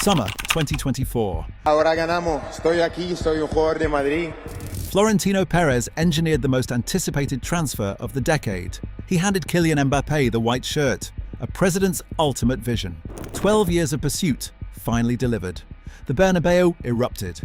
Summer 2024. Ahora ganamos. Estoy aquí, soy un jugador de Madrid. Florentino Pérez engineered the most anticipated transfer of the decade. He handed Kylian Mbappé the white shirt, a president's ultimate vision. 12 years of pursuit finally delivered. The Bernabéu erupted.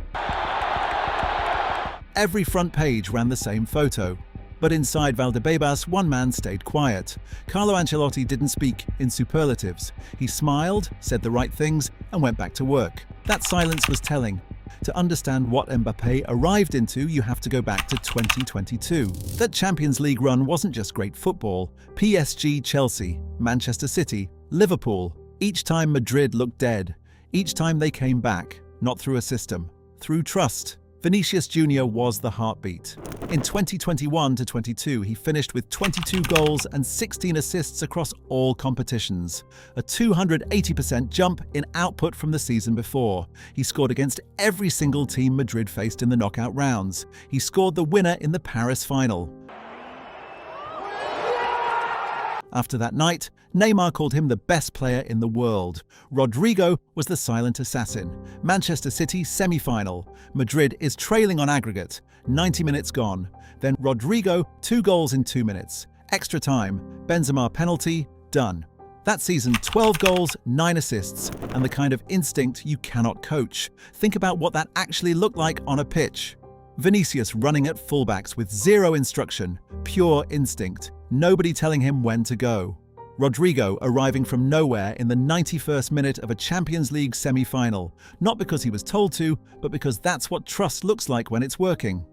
Every front page ran the same photo. But inside Valdebebas, one man stayed quiet. Carlo Ancelotti didn't speak in superlatives. He smiled, said the right things, and went back to work. That silence was telling. To understand what Mbappé arrived into, you have to go back to 2022. That Champions League run wasn't just great football. PSG, Chelsea, Manchester City, Liverpool. Each time Madrid looked dead. Each time they came back, not through a system, through trust. Vinicius Jr. was the heartbeat. In 2021-22, he finished with 22 goals and 16 assists across all competitions, a 280% jump in output from the season before. He scored against every single team Madrid faced in the knockout rounds. He scored the winner in the Paris final. After that night, Neymar called him the best player in the world. Rodrigo was the silent assassin. Manchester City semi-final. Madrid is trailing on aggregate. 90 minutes gone. Then Rodrigo, 2 goals in 2 minutes. Extra time. Benzema penalty. Done. That season, 12 goals, 9 assists, and the kind of instinct you cannot coach. Think about what that actually looked like on a pitch. Vinicius running at fullbacks with zero instruction, pure instinct. Nobody telling him when to go. Rodrigo arriving from nowhere in the 91st minute of a Champions League semi-final, not because he was told to, but because that's what trust looks like when it's working.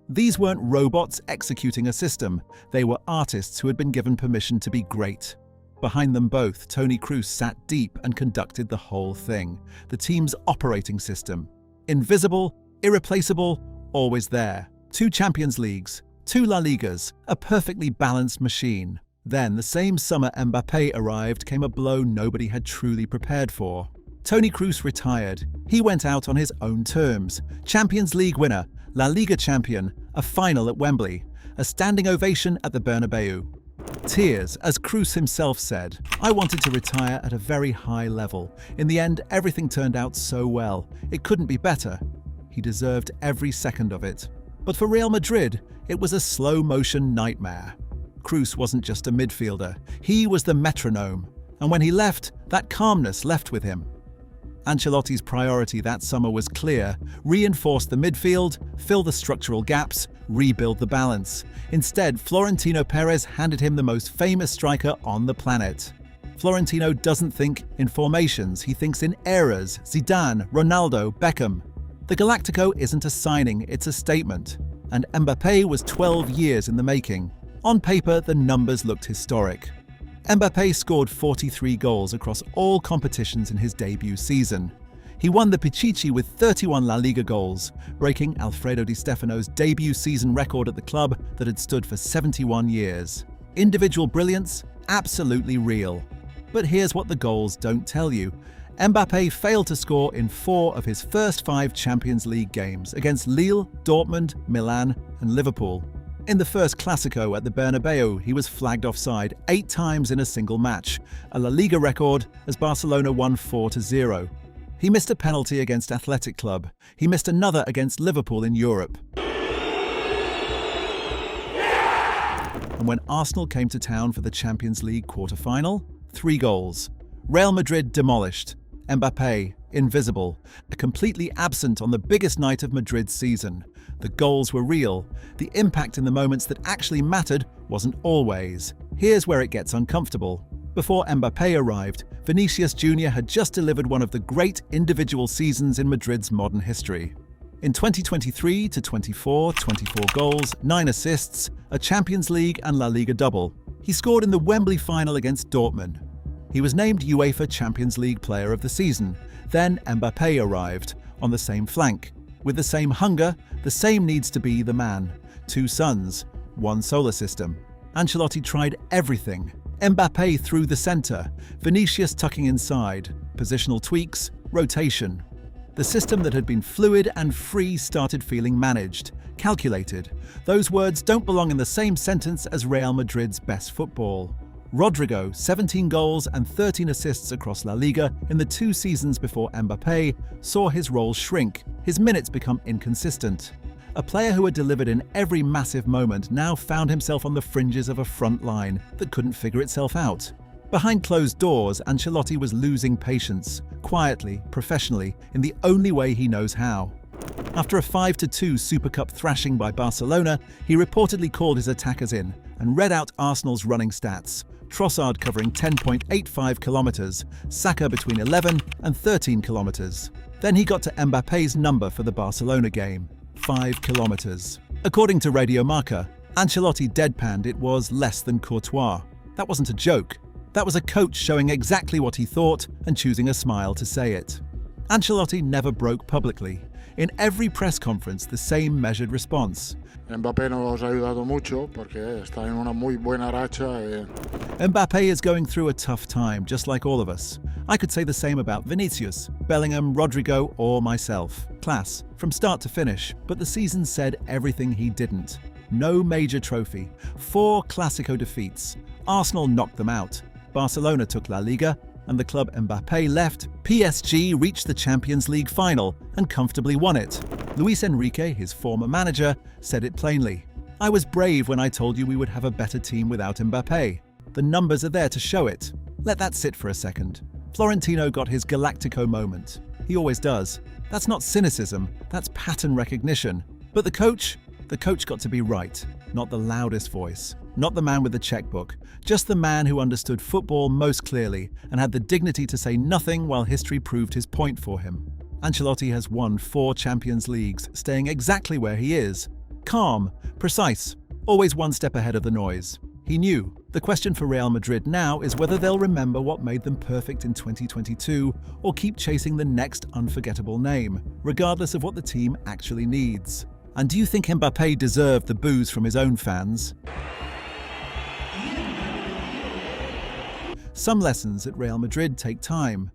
These weren't robots executing a system, they were artists who had been given permission to be great. Behind them both, Toni Kroos sat deep and conducted the whole thing, the team's operating system. Invisible, irreplaceable, always there. 2 Champions Leagues, 2 La Ligas, a perfectly balanced machine. Then, the same summer Mbappé arrived, came a blow nobody had truly prepared for. Toni Kroos retired. He went out on his own terms. Champions League winner, La Liga champion, a final at Wembley, a standing ovation at the Bernabéu. Tears, as Kroos himself said, "I wanted to retire at a very high level. In the end, everything turned out so well. It couldn't be better." He deserved every second of it. But for Real Madrid, it was a slow-motion nightmare. Kroos wasn't just a midfielder, he was the metronome. And when he left, that calmness left with him. Ancelotti's priority that summer was clear: reinforce the midfield, fill the structural gaps, rebuild the balance. Instead, Florentino Pérez handed him the most famous striker on the planet. Florentino doesn't think in formations, he thinks in eras: Zidane, Ronaldo, Beckham. The Galáctico isn't a signing, it's a statement. And Mbappé was 12 years in the making. On paper, the numbers looked historic. Mbappé scored 43 goals across all competitions in his debut season. He won the Pichichi with 31 La Liga goals, breaking Alfredo Di Stefano's debut season record at the club that had stood for 71 years. Individual brilliance? Absolutely real. But here's what the goals don't tell you. Mbappé failed to score in 4 of his first 5 Champions League games against Lille, Dortmund, Milan, and Liverpool. In the first Clásico at the Bernabéu, he was flagged offside 8 times in a single match, a La Liga record as Barcelona won 4-0. He missed a penalty against Athletic Club. He missed another against Liverpool in Europe. And when Arsenal came to town for the Champions League quarter-final, 3 goals. Real Madrid demolished. Mbappé, invisible, completely absent on the biggest night of Madrid's season. The goals were real. The impact in the moments that actually mattered wasn't always. Here's where it gets uncomfortable. Before Mbappé arrived, Vinicius Jr. had just delivered one of the great individual seasons in Madrid's modern history. In 2023-24, 24 goals, 9 assists, a Champions League and La Liga double. He scored in the Wembley final against Dortmund. He was named UEFA Champions League Player of the Season. Then Mbappé arrived, on the same flank. With the same hunger, the same needs to be the man. 2 suns, 1 solar system. Ancelotti tried everything. Mbappé through the centre, Vinicius tucking inside, positional tweaks, rotation. The system that had been fluid and free started feeling managed, calculated. Those words don't belong in the same sentence as Real Madrid's best football. Rodrigo, 17 goals and 13 assists across La Liga in the 2 seasons before Mbappé, saw his role shrink, his minutes become inconsistent. A player who had delivered in every massive moment now found himself on the fringes of a front line that couldn't figure itself out. Behind closed doors, Ancelotti was losing patience, quietly, professionally, in the only way he knows how. After a 5-2 Super Cup thrashing by Barcelona, he reportedly called his attackers in and read out Arsenal's running stats. Trossard covering 10.85 kilometers, Saka between 11 and 13 kilometers. Then he got to Mbappé's number for the Barcelona game, 5 kilometers. According to Radio Marca, Ancelotti deadpanned it was less than courtois. That wasn't a joke. That was a coach showing exactly what he thought and choosing a smile to say it. Ancelotti never broke publicly. In every press conference, the same measured response. Mbappé nos ha ayudado mucho porque está en una muy buena racha. Mbappé is going through a tough time, just like all of us. I could say the same about Vinicius, Bellingham, Rodrigo, or myself. Class, from start to finish, but the season said everything he didn't. No major trophy, 4 Clásico defeats. Arsenal knocked them out. Barcelona took La Liga, and the club Mbappé left, PSG reached the Champions League final and comfortably won it. Luis Enrique, his former manager, said it plainly. "I was brave when I told you we would have a better team without Mbappé. The numbers are there to show it." Let that sit for a second. Florentino got his Galáctico moment. He always does. That's not cynicism, that's pattern recognition. But the coach got to be right, not the loudest voice, not the man with the checkbook, just the man who understood football most clearly and had the dignity to say nothing while history proved his point for him. Ancelotti has won 4 Champions Leagues, staying exactly where he is. Calm, precise, always one step ahead of the noise. He knew. The question for Real Madrid now is whether they'll remember what made them perfect in 2022 or keep chasing the next unforgettable name, regardless of what the team actually needs. And do you think Mbappé deserved the boos from his own fans? Some lessons at Real Madrid take time.